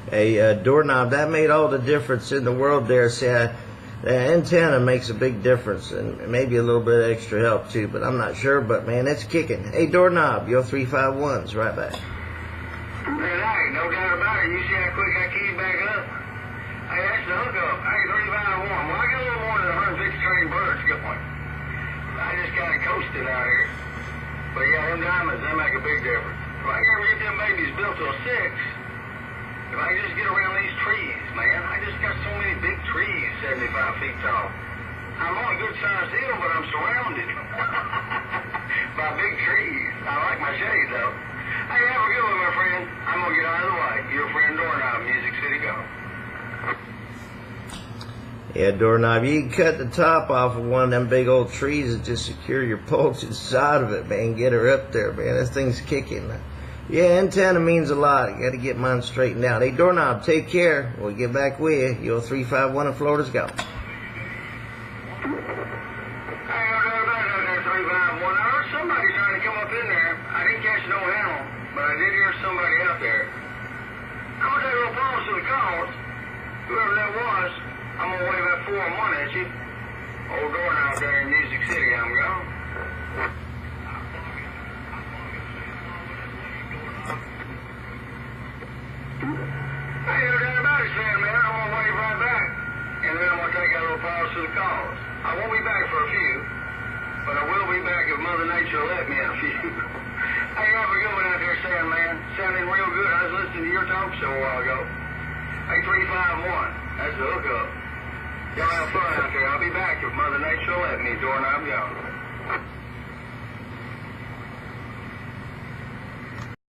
Hey, doorknob, that made all the difference in the world there. See, the antenna makes a big difference, and maybe a little bit extra help too, but I'm not sure. But man, it's kicking. Hey, doorknob, your 351's right back. Man, hey, no doubt about it. You see how quick I keyed back up? Hey, that's the hookup. Hey, 351. Well, I got a little more than 150 trained birds going. I just kind of coasted out here. But yeah, them diamonds, they make a big difference. If I can ever get them babies built till 6, if I just get around these trees, man, I just got so many big trees 75 feet tall. I'm on a good sized hill, but I'm surrounded by big trees. I like my shade, though. Hey, have a good one, my friend. I'm going to get out of the way. Your friend Doorknob, Music City Go. Yeah, doorknob, you can cut the top off of one of them big old trees and just secure your pole to the side of it, man. Get her up there, man. This thing's kicking. Yeah, antenna means a lot. You got to get mine straightened out. Hey, doorknob, take care. We'll get back with you. Your 351 in Florida's gone. Hey, no doubt about it, there, 351. I heard somebody trying to come up in there. I didn't catch no animal, but I did hear somebody out there. I'm going to take a little pause to the calls. Whoever that was, I'm going to wave that 4-1 at you. Old Doorknob there in Music City, I'm going. Hey, no doubt about it, Sam, man. I'm going to wave right back. And then I'm going to take a little pause to the calls. I won't be back for a few, but I will be back if Mother Nature will let me in a few. Hey, have a good one out there, Sam, man. Sounding real good. I was listening to your talk show a while ago. Hey, 351. That's the hookup. Y'all have fun out there. I'll be back if Mother Nature will let me. Doorknob gone.